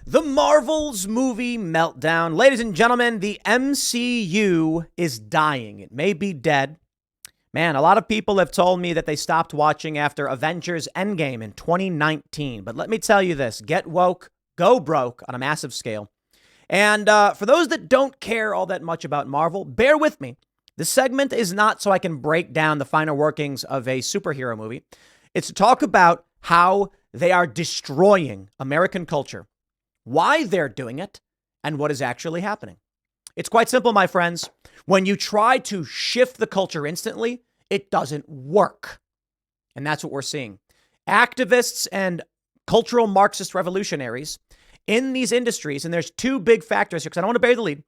The Marvel's movie meltdown. Ladies and gentlemen, the MCU is dying. It may be dead. Man, a lot of people have told me that they stopped watching after Avengers Endgame in 2019. But let me tell you this, get woke, go broke on a massive scale. And for those that don't care all that much about Marvel, bear with me. This segment is not so I can break down the finer workings of a superhero movie. It's to talk about how they are destroying American culture, why they're doing it, and what is actually happening. It's quite simple, my friends. When you try to shift the culture instantly, it doesn't work. And that's what we're seeing. Activists and cultural Marxist revolutionaries in these industries, and there's two big factors here because I don't want to bury the lead.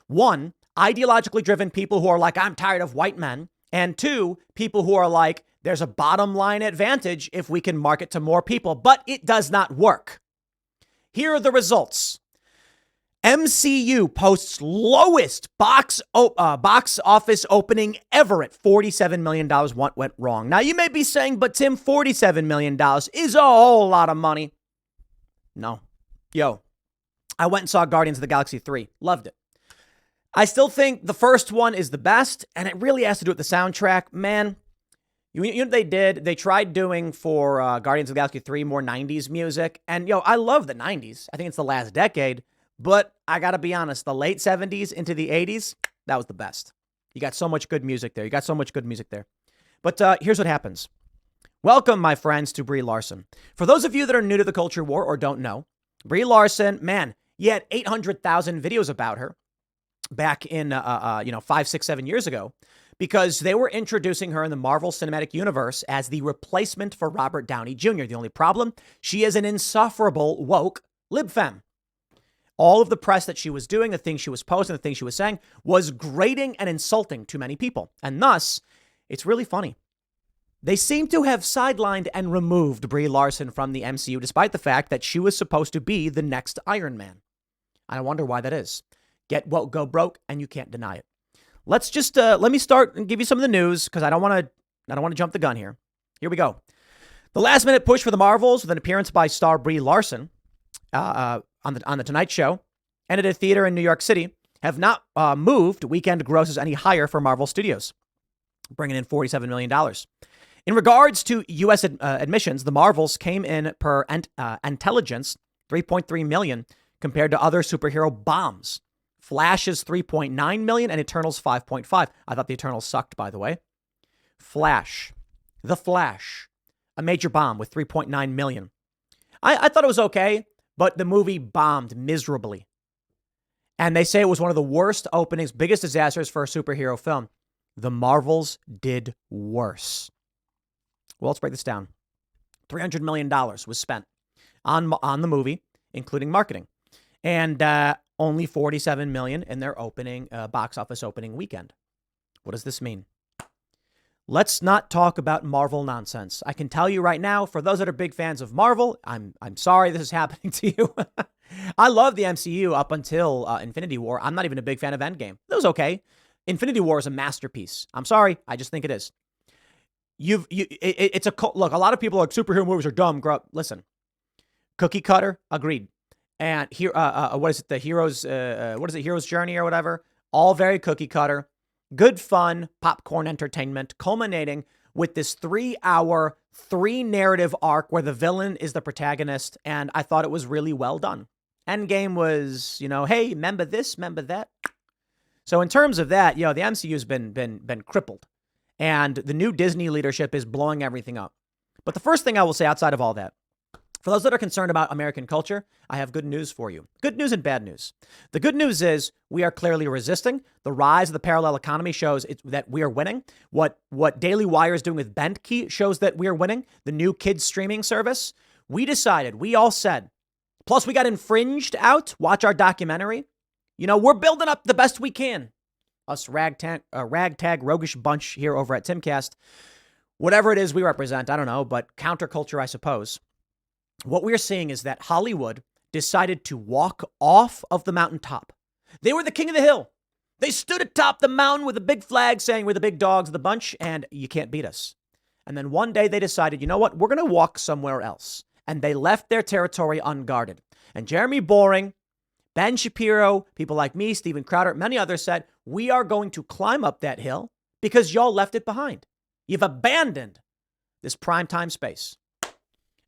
One, ideologically driven people who are like, I'm tired of white men. And two, people who are like, there's a bottom line advantage if we can market to more people, but it does not work. Here are the results. MCU posts lowest box office opening ever at $47 million. What went wrong? Now, you may be saying, but Tim, $47 million is a whole lot of money. No. Yo, I went and saw Guardians of the Galaxy 3. Loved it. I still think the first one is the best, and it really has to do with the soundtrack. Man, you know what they did? They tried doing for Guardians of the Galaxy 3 more 90s music. And, I love the 90s. I think it's the last decade. But I got to be honest, the late 70s into the 80s, that was the best. You got so much good music there. But here's what happens. Welcome, my friends, to Brie Larson. For those of you that are new to the culture war or don't know, Brie Larson, man, you had 800,000 videos about her back in, 5, 6, 7 years ago, because they were introducing her in the Marvel Cinematic Universe as the replacement for Robert Downey Jr. The only problem, she is an insufferable woke lib femme. All of the press that she was doing, the things she was posting, the things she was saying was grating and insulting to many people. And thus, it's really funny. They seem to have sidelined and removed Brie Larson from the MCU, despite the fact that she was supposed to be the next Iron Man. I wonder why that is. Get woke, go broke, and you can't deny it. Let's just let me start and give you some of the news because I don't want to jump the gun here. Here we go. The last minute push for the Marvels with an appearance by star Brie Larson on the Tonight Show and at a theater in New York City have not moved weekend grosses any higher for Marvel Studios, bringing in $47 million. In regards to U.S. admissions, the Marvels came in per intelligence 3.3 million compared to other superhero bombs. Flash's 3.9 million and Eternals 5.5. I thought the Eternals sucked, by the way. The Flash, a major bomb with 3.9 million. I thought it was okay, but the movie bombed miserably. And they say it was one of the worst openings, biggest disasters for a superhero film. The Marvels did worse. Well, let's break this down. $300 million was spent on the movie, including marketing. And only $47 million in their opening box office opening weekend. What does this mean? Let's not talk about Marvel nonsense. I can tell you right now, for those that are big fans of Marvel, I'm sorry this is happening to you. I love the MCU up until Infinity War. I'm not even a big fan of Endgame. That was okay. Infinity War is a masterpiece. I'm sorry. I just think it is. Look, a lot of people are like, superhero movies are dumb. Grow up. Listen, cookie cutter, agreed. And here, what is it? The hero's, Hero's Journey or whatever. All very cookie cutter, good fun, popcorn entertainment, culminating with this 3-hour, 3-narrative arc where the villain is the protagonist. And I thought it was really well done. Endgame was, hey, remember this, remember that. So in terms of that, the MCU's been crippled, and the new Disney leadership is blowing everything up. But the first thing I will say outside of all that, for those that are concerned about American culture, I have good news for you. Good news and bad news. The good news is we are clearly resisting. The rise of the parallel economy shows that we are winning. What Daily Wire is doing with BentKey shows that we are winning. The new kids streaming service. We all said, plus we got Infringed out. Watch our documentary. We're building up the best we can. Us ragtag roguish bunch here over at Timcast. Whatever it is we represent, I don't know, but counterculture, I suppose. What we're seeing is that Hollywood decided to walk off of the mountaintop. They were the king of the hill. They stood atop the mountain with a big flag saying we're the big dogs of the bunch and you can't beat us. And then one day they decided, you know what? We're going to walk somewhere else. and they left their territory unguarded. And Jeremy Boring, Ben Shapiro, people like me, Steven Crowder, many others said, we are going to climb up that hill because y'all left it behind. You've abandoned this primetime space.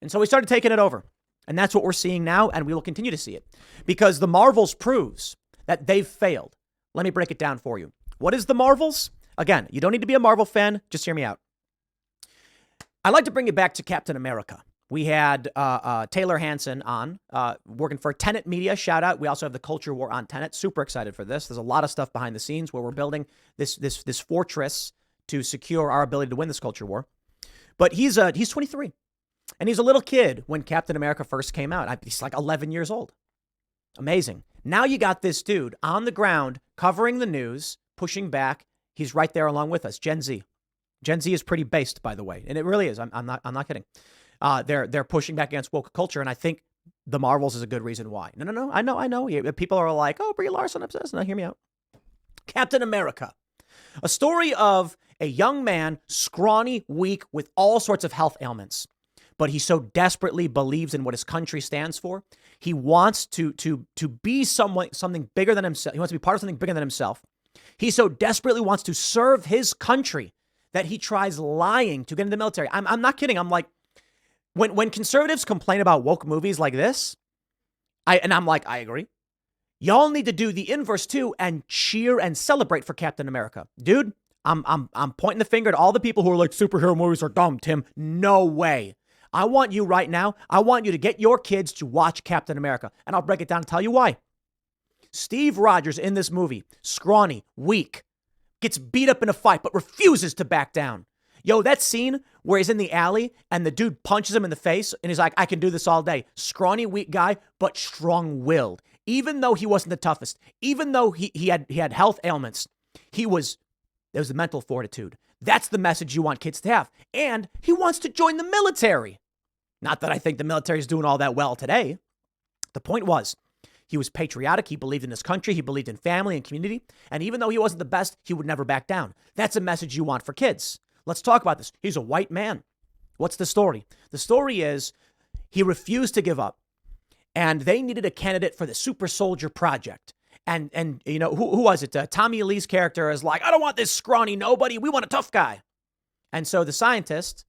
And so we started taking it over. And that's what we're seeing now, and we will continue to see it. Because the Marvels proves that they've failed. Let me break it down for you. What is the Marvels? Again, you don't need to be a Marvel fan. Just hear me out. I'd like to bring it back to Captain America. We had Taylor Hansen on, working for Tenet Media. Shout out. We also have the Culture War on Tenet. Super excited for this. There's a lot of stuff behind the scenes where we're building this fortress to secure our ability to win this culture war. But he's 23. And he's a little kid when Captain America first came out. He's like 11 years old. Amazing. Now you got this dude on the ground covering the news, pushing back. He's right there along with us. Gen Z. Gen Z is pretty based, by the way. And it really is. I'm not kidding. They're pushing back against woke culture. And I think the Marvels is a good reason why. No. I know. People are like, oh, Brie Larson obsessed. No, hear me out. Captain America. A story of a young man, scrawny, weak, with all sorts of health ailments. But he so desperately believes in what his country stands for. He wants to be something bigger than himself. He wants to be part of something bigger than himself. He so desperately wants to serve his country that he tries lying to get into the military. I'm not kidding. I'm like, when conservatives complain about woke movies like this, I'm like, I agree. Y'all need to do the inverse too and cheer and celebrate for Captain America. Dude, I'm pointing the finger at all the people who are like, superhero movies are dumb, Tim. No way. I want you right now. I want you to get your kids to watch Captain America. And I'll break it down and tell you why. Steve Rogers in this movie, scrawny, weak, gets beat up in a fight, but refuses to back down. Yo, that scene where he's in the alley and the dude punches him in the face and he's like, I can do this all day. Scrawny, weak guy, but strong-willed. Even though he wasn't the toughest, even though he had health ailments, there was the mental fortitude. That's the message you want kids to have. And he wants to join the military. Not that I think the military is doing all that well today. The point was, he was patriotic. He believed in his country. He believed in family and community. And even though he wasn't the best, he would never back down. That's a message you want for kids. Let's talk about this. He's a white man. What's the story? The story is he refused to give up. And they needed a candidate for the Super Soldier Project. And you know, who was it? Tommy Lee's character is like, I don't want this scrawny nobody. We want a tough guy. And so the scientist,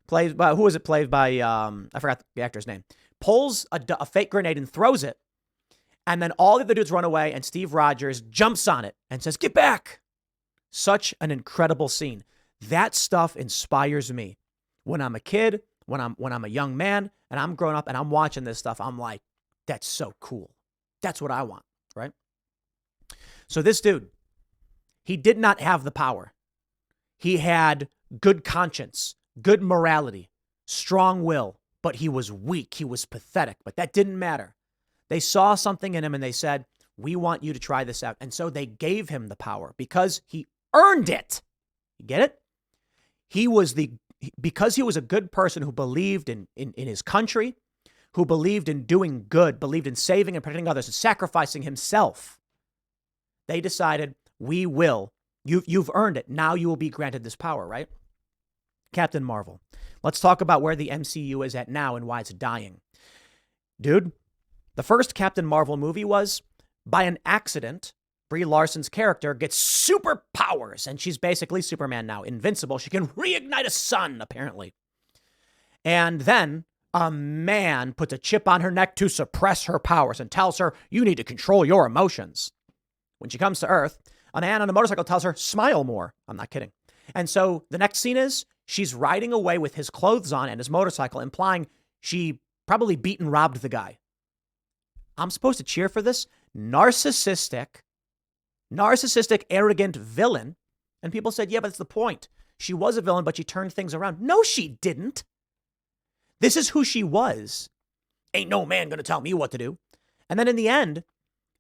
played by, who was it played by, I forgot the actor's name, pulls a fake grenade and throws it. And then all the other dudes run away and Steve Rogers jumps on it and says, get back. Such an incredible scene. That stuff inspires me. When I'm a kid, when I'm a young man and I'm growing up and I'm watching this stuff, I'm like, that's so cool. That's what I want, right? So this dude, he did not have the power. He had good conscience, good morality, strong will, but he was weak. He was pathetic, but that didn't matter. They saw something in him and they said, we want you to try this out. And so they gave him the power because he earned it. You get it? Because he was a good person who believed in his country, who believed in doing good, believed in saving and protecting others and sacrificing himself. They decided, we will. You've earned it. Now you will be granted this power, right? Captain Marvel. Let's talk about where the MCU is at now and why it's dying. Dude, the first Captain Marvel movie was, by an accident, Brie Larson's character gets superpowers, and she's basically Superman now, invincible. She can reignite a sun, apparently. And then a man puts a chip on her neck to suppress her powers and tells her, you need to control your emotions. When she comes to Earth, a man on a motorcycle tells her, smile more. I'm not kidding. And so the next scene is she's riding away with his clothes on and his motorcycle, implying she probably beat and robbed the guy. I'm supposed to cheer for this narcissistic, arrogant villain. And people said, yeah, but that's the point. She was a villain, but she turned things around. No, she didn't. This is who she was. Ain't no man going to tell me what to do. And then in the end,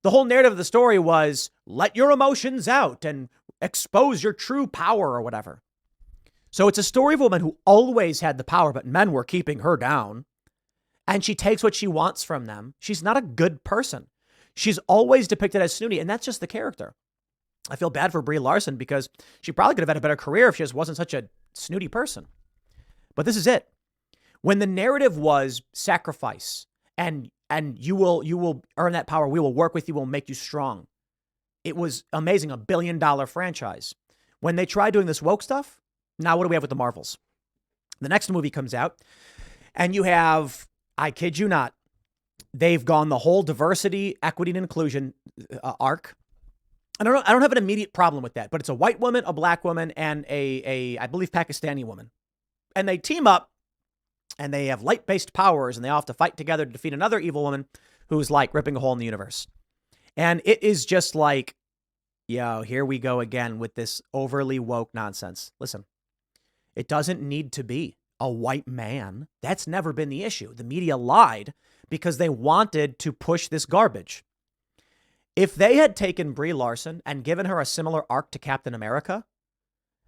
the whole narrative of the story was let your emotions out and expose your true power or whatever. So it's a story of a woman who always had the power, but men were keeping her down. And she takes what she wants from them. She's not a good person. She's always depicted as snooty, and that's just the character. I feel bad for Brie Larson because she probably could have had a better career if she just wasn't such a snooty person. But this is it. When the narrative was sacrifice and you will earn that power, we will work with you, we'll make you strong. It was amazing, $1 billion franchise. When they tried doing this woke stuff, now what do we have with the Marvels? The next movie comes out and you have, I kid you not, they've gone the whole diversity, equity, and inclusion arc. And I don't have an immediate problem with that, but it's a white woman, a black woman, and a I believe, Pakistani woman. And they team up and they have light-based powers and they all have to fight together to defeat another evil woman who's like ripping a hole in the universe. And it is just like, yo, here we go again with this overly woke nonsense. Listen, it doesn't need to be a white man. That's never been the issue. The media lied because they wanted to push this garbage. If they had taken Brie Larson and given her a similar arc to Captain America,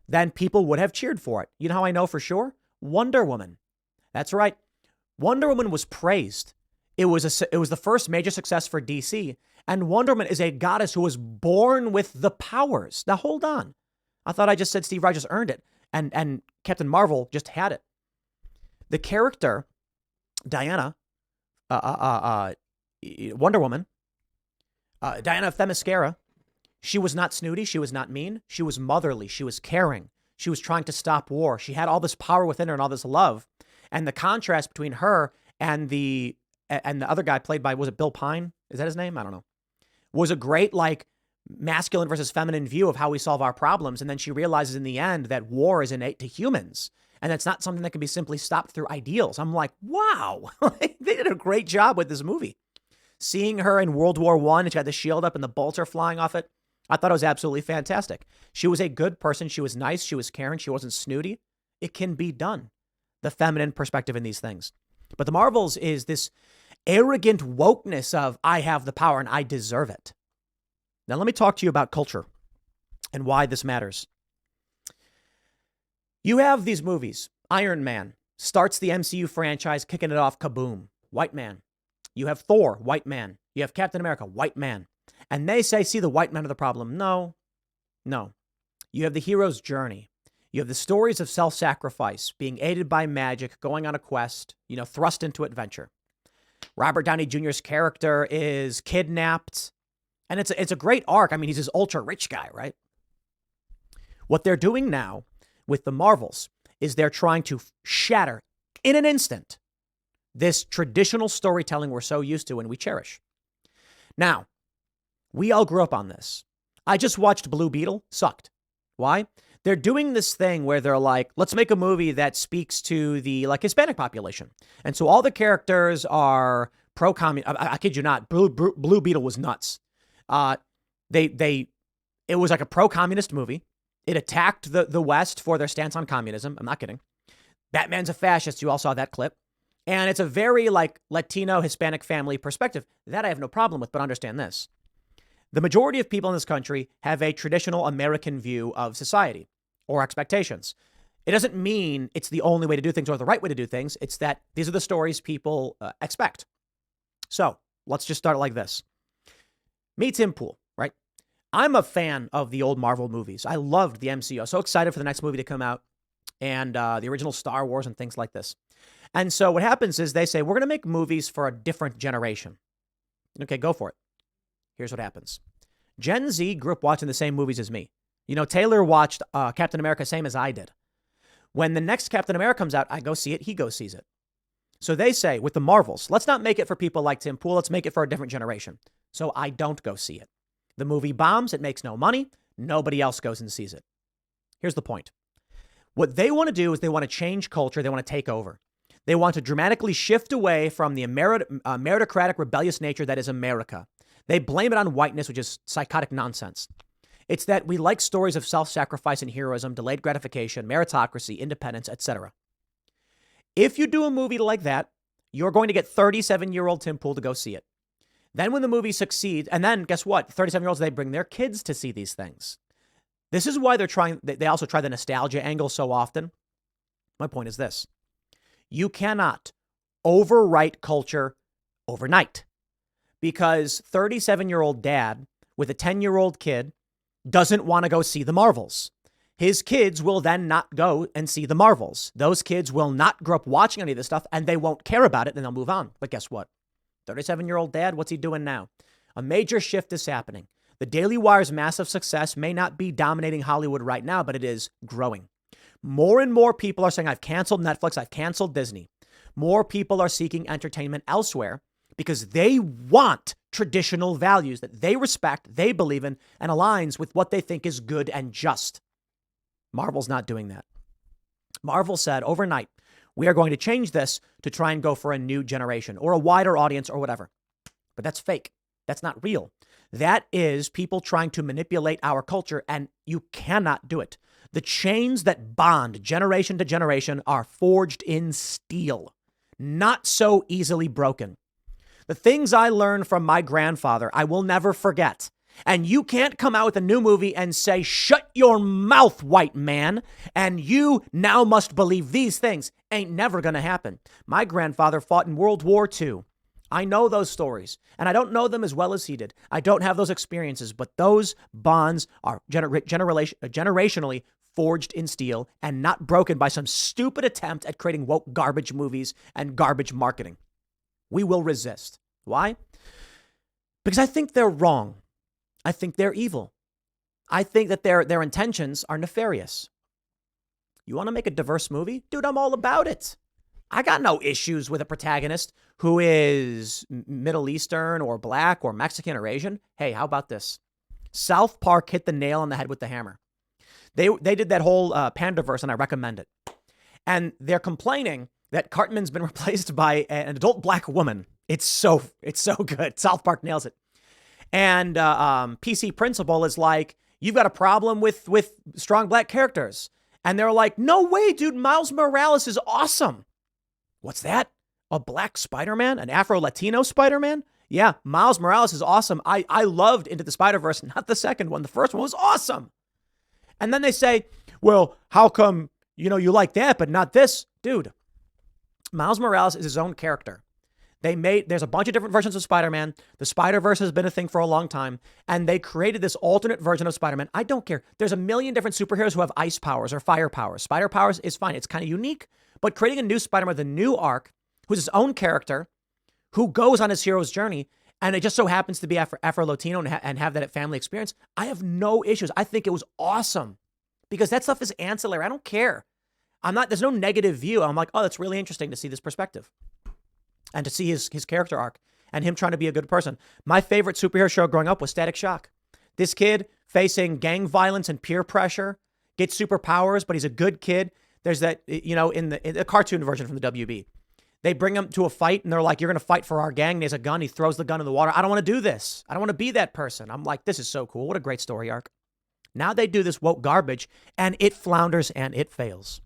then people would have cheered for it. You know how I know for sure? Wonder Woman. That's right. Wonder Woman was praised. It was the first major success for DC. And Wonder Woman is a goddess who was born with the powers. Now, hold on. I thought I just said Steve Rogers earned it. And Captain Marvel just had it. The character, Diana, Wonder Woman, Diana Themyscira, she was not snooty. She was not mean. She was motherly. She was caring. She was trying to stop war. She had all this power within her and all this love. And the contrast between her and the other guy played by, was it Bill Pine? Is that his name? I don't know. Was a great, like, masculine versus feminine view of how we solve our problems. And then she realizes in the end that war is innate to humans. And that's not something that can be simply stopped through ideals. I'm like, wow, they did a great job with this movie. Seeing her in World War I, and she had the shield up and the bolts are flying off it. I thought it was absolutely fantastic. She was a good person. She was nice. She was caring. She wasn't snooty. It can be done. The feminine perspective in these things. But the Marvels is this arrogant wokeness of I have the power and I deserve it. Now, let me talk to you about culture and why this matters. You have these movies. Iron Man starts the MCU franchise, kicking it off, kaboom, white man. You have Thor, white man. You have Captain America, white man. And they say, see, the white men are the problem. No. You have the hero's journey. You have the stories of self-sacrifice, being aided by magic, going on a quest, thrust into adventure. Robert Downey Jr.'s character is kidnapped. And it's a great arc. I mean, he's this ultra-rich guy, right? What they're doing now with the Marvels is they're trying to shatter, in an instant, this traditional storytelling we're so used to and we cherish. Now, we all grew up on this. I just watched Blue Beetle. Sucked. Why? They're doing this thing where they're like, let's make a movie that speaks to the Hispanic population. And so all the characters are pro-communist. I kid you not. Blue Beetle was nuts. It was like a pro-communist movie. It attacked the West for their stance on communism. I'm not kidding. Batman's a fascist. You all saw that clip. And it's a very Latino Hispanic family perspective. That I have no problem with, but understand this. The majority of people in this country have a traditional American view of society or expectations. It doesn't mean it's the only way to do things or the right way to do things. It's that these are the stories people expect. So let's just start like this. Me, Tim Pool, right? I'm a fan of the old Marvel movies. I loved the MCU. I was so excited for the next movie to come out and the original Star Wars and things like this. And so what happens is they say, we're going to make movies for a different generation. Okay, go for it. Here's what happens. Gen Z grew up watching the same movies as me. Taylor watched Captain America, same as I did. When the next Captain America comes out, I go see it. He goes sees it. So they say with the Marvels, let's not make it for people like Tim Pool. Let's make it for a different generation. So I don't go see it. The movie bombs. It makes no money. Nobody else goes and sees it. Here's the point. What they want to do is they want to change culture. They want to take over. They want to dramatically shift away from the meritocratic, rebellious nature that is America. They blame it on whiteness, which is psychotic nonsense. It's that we like stories of self-sacrifice and heroism, delayed gratification, meritocracy, independence, etc. If you do a movie like that, you're going to get 37-year-old Tim Pool to go see it. Then when the movie succeeds, and then guess what? 37-year-olds, they bring their kids to see these things. This is why they also try the nostalgia angle so often. My point is this. You cannot overwrite culture overnight because 37-year-old dad with a 10-year-old kid doesn't want to go see the Marvels. his kids will then not go and see the Marvels. Those kids will not grow up watching any of this stuff, and they won't care about it, then they'll move on. But guess what? 37-year-old dad, what's he doing now? A major shift is happening. The Daily Wire's massive success may not be dominating Hollywood right now, but it is growing. More and more people are saying, I've canceled Netflix, I've canceled Disney. More people are seeking entertainment elsewhere because they want traditional values that they respect, they believe in, and aligns with what they think is good and just. Marvel's not doing that. Marvel said overnight, we are going to change this to try and go for a new generation or a wider audience or whatever. But that's fake. That's not real. That is people trying to manipulate our culture, and you cannot do it. The chains that bond generation to generation are forged in steel, not so easily broken. The things I learned from my grandfather, I will never forget. And you can't come out with a new movie and say, shut your mouth, white man, and you now must believe these things. Ain't never going to happen. My grandfather fought in World War II. I know those stories, and I don't know them as well as he did. I don't have those experiences, but those bonds are generationally forged in steel and not broken by some stupid attempt at creating woke garbage movies and garbage marketing. We will resist. Why? Because I think they're wrong. I think they're evil. I think that their intentions are nefarious. You want to make a diverse movie? Dude, I'm all about it. I got no issues with a protagonist who is Middle Eastern or Black or Mexican or Asian. Hey, how about this? South Park hit the nail on the head with the hammer. They did that whole Pandaverse, and I recommend it. And they're complaining that Cartman's been replaced by an adult Black woman. It's so good. South Park nails it. And PC Principal is like, you've got a problem with strong Black characters. And they're like, no way, dude. Miles Morales is awesome. What's that? A Black Spider-Man? An Afro-Latino Spider-Man? Yeah, Miles Morales is awesome. I loved Into the Spider-Verse, not the second one. The first one was awesome. And then they say, well, how come, you like that, but not this? Dude, Miles Morales is his own character. There's a bunch of different versions of Spider-Man. The Spider-Verse has been a thing for a long time. And they created this alternate version of Spider-Man. I don't care. There's a million different superheroes who have ice powers or fire powers. Spider powers is fine. It's kind of unique. But creating a new Spider-Man with a new arc, who's his own character, who goes on his hero's journey, and it just so happens to be Afro-Latino and have that family experience, I have no issues. I think it was awesome. Because that stuff is ancillary. I don't care. There's no negative view. I'm like, oh, that's really interesting to see this perspective. And to see his character arc and him trying to be a good person. My favorite superhero show growing up was Static Shock. This kid facing gang violence and peer pressure, gets superpowers, but he's a good kid. There's that, in the cartoon version from the WB. They bring him to a fight and they're like, you're going to fight for our gang. And he has a gun. He throws the gun in the water. I don't want to do this. I don't want to be that person. I'm like, this is so cool. What a great story arc. Now they do this woke garbage and it flounders and it fails.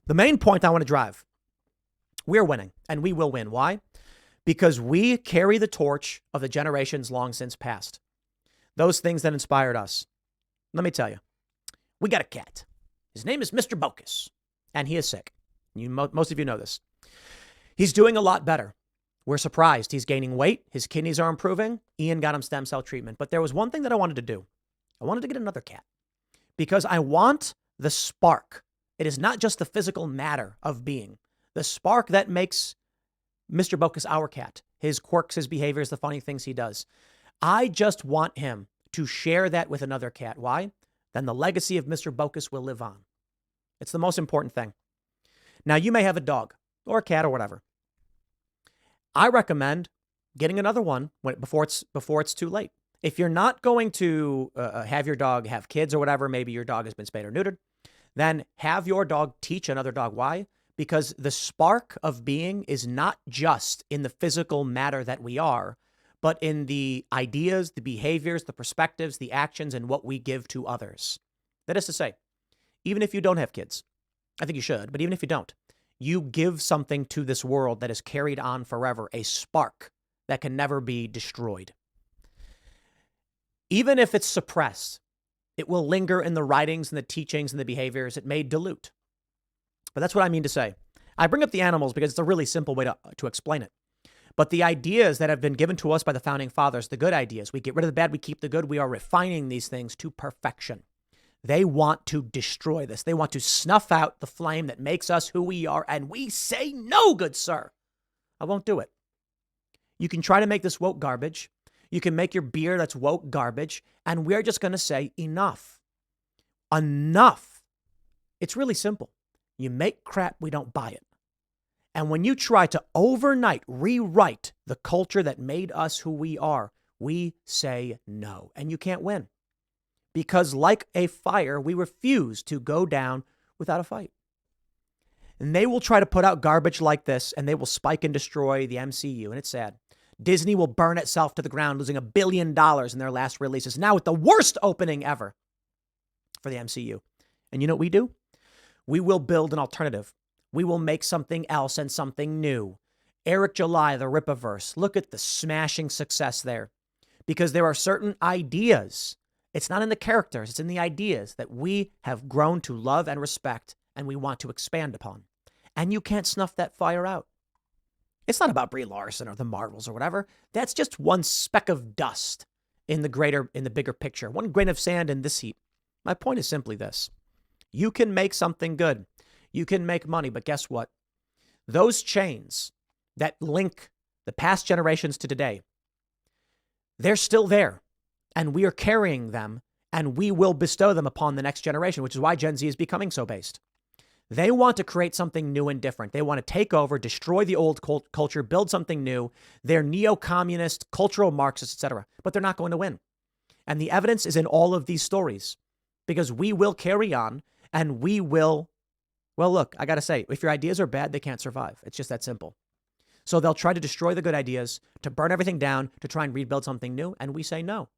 The main point I want to drive. We're winning, and we will win. Why? Because we carry the torch of the generations long since past. Those things that inspired us. Let me tell you, we got a cat. His name is Mr. Bocus, and he is sick. Most of you know this. He's doing a lot better. We're surprised. He's gaining weight. His kidneys are improving. Ian got him stem cell treatment. But there was one thing that I wanted to do. I wanted to get another cat because I want the spark. It is not just the physical matter of being. The spark that makes Mr. Bocus our cat, his quirks, his behaviors, the funny things he does. I just want him to share that with another cat. Why? Then the legacy of Mr. Bocus will live on. It's the most important thing. Now, you may have a dog or a cat or whatever. I recommend getting another one before it's too late. If you're not going to have your dog have kids or whatever, maybe your dog has been spayed or neutered, then have your dog teach another dog. Why? Because the spark of being is not just in the physical matter that we are, but in the ideas, the behaviors, the perspectives, the actions, and what we give to others. That is to say, even if you don't have kids, I think you should, but even if you don't, you give something to this world that is carried on forever, a spark that can never be destroyed. Even if it's suppressed, it will linger in the writings and the teachings and the behaviors. It may dilute. But that's what I mean to say. I bring up the animals because it's a really simple way to explain it. But the ideas that have been given to us by the founding fathers, the good ideas, we get rid of the bad, we keep the good. We are refining these things to perfection. They want to destroy this. They want to snuff out the flame that makes us who we are. And we say no, good sir. I won't do it. You can try to make this woke garbage. You can make your beer that's woke garbage. And we're just going to say enough. Enough. It's really simple. You make crap, we don't buy it. And when you try to overnight rewrite the culture that made us who we are, we say no. And you can't win. Because like a fire, we refuse to go down without a fight. And they will try to put out garbage like this, and they will spike and destroy the MCU. And it's sad. Disney will burn itself to the ground, losing $1 billion in their last releases, now with the worst opening ever for the MCU. And you know what we do? We will build an alternative. We will make something else and something new. Eric July, the Rippaverse. Look at the smashing success there. Because there are certain ideas. It's not in the characters. It's in the ideas that we have grown to love and respect and we want to expand upon. And you can't snuff that fire out. It's not about Brie Larson or the Marvels or whatever. That's just one speck of dust in the bigger picture. One grain of sand in this heap. My point is simply this. You can make something good. You can make money, but guess what? Those chains that link the past generations to today, they're still there. And we are carrying them, and we will bestow them upon the next generation, which is why Gen Z is becoming so based. They want to create something new and different. They want to take over, destroy the old culture, build something new. They're neo-communist, cultural Marxists, etc. But they're not going to win. And the evidence is in all of these stories because we will carry on and we will. Well, look, I got to say, if your ideas are bad, they can't survive. It's just that simple. So they'll try to destroy the good ideas, to burn everything down, to try and rebuild something new. And we say no.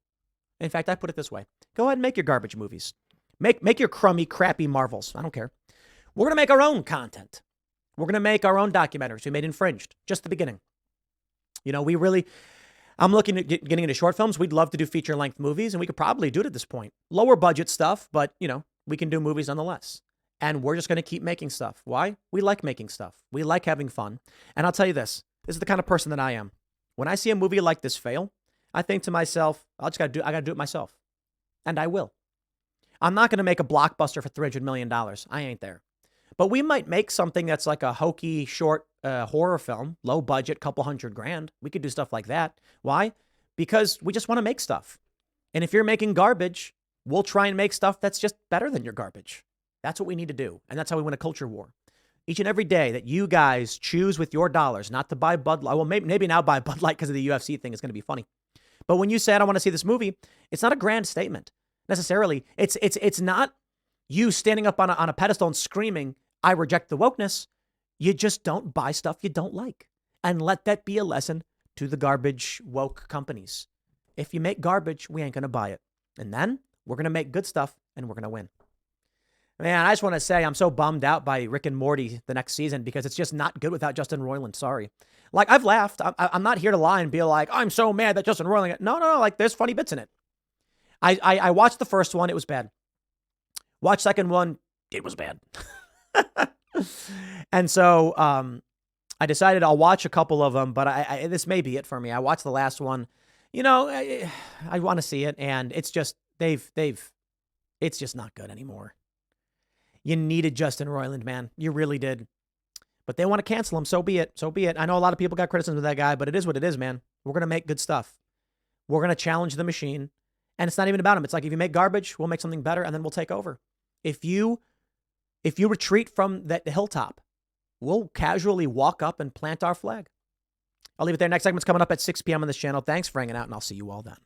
In fact, I put it this way. Go ahead and make your garbage movies. Make your crummy, crappy Marvels. I don't care. We're going to make our own content. We're going to make our own documentaries. We made Infringed, just the beginning. You know, I'm looking at getting into short films. We'd love to do feature-length movies, and we could probably do it at this point. Lower budget stuff, but, you know, we can do movies nonetheless. And we're just going to keep making stuff. Why? We like making stuff. We like having fun. And I'll tell you this is the kind of person that I am. When I see a movie like this fail, I think to myself, I got to do it myself. And I will. I'm not going to make a blockbuster for $300 million. I ain't there. But we might make something that's like a hokey, short horror film, low budget, couple $100,000. We could do stuff like that. Why? Because we just want to make stuff. And if you're making garbage, we'll try and make stuff that's just better than your garbage. That's what we need to do. And that's how we win a culture war. Each and every day that you guys choose with your dollars not to buy Bud Light. Well, maybe now buy Bud Light because of the UFC thing is going to be funny. But when you say, I don't want to see this movie, it's not a grand statement necessarily. It's not you standing up on a pedestal and screaming, I reject the wokeness. You just don't buy stuff you don't like. And let that be a lesson to the garbage woke companies. If you make garbage, we ain't going to buy it. And then we're going to make good stuff and we're going to win. Man, I just want to say I'm so bummed out by Rick and Morty the next season because it's just not good without Justin Roiland. Sorry. Like, I've laughed. I'm not here to lie and be like, I'm so mad that Justin Roiland. No. Like, there's funny bits in it. I watched the first one. It was bad. Watched second one. It was bad. And so I decided I'll watch a couple of them, but this may be it for me. I watched the last one. You know, I want to see it, and it's just it's just not good anymore. You needed Justin Roiland, man. You really did. But they want to cancel him. So be it. So be it. I know a lot of people got criticism of that guy, but it is what it is, man. We're going to make good stuff. We're going to challenge the machine. And it's not even about him. It's like, if you make garbage, we'll make something better, and then we'll take over. If you retreat from the hilltop, we'll casually walk up and plant our flag. I'll leave it there. Next segment's coming up at 6 p.m. on this channel. Thanks for hanging out, and I'll see you all then.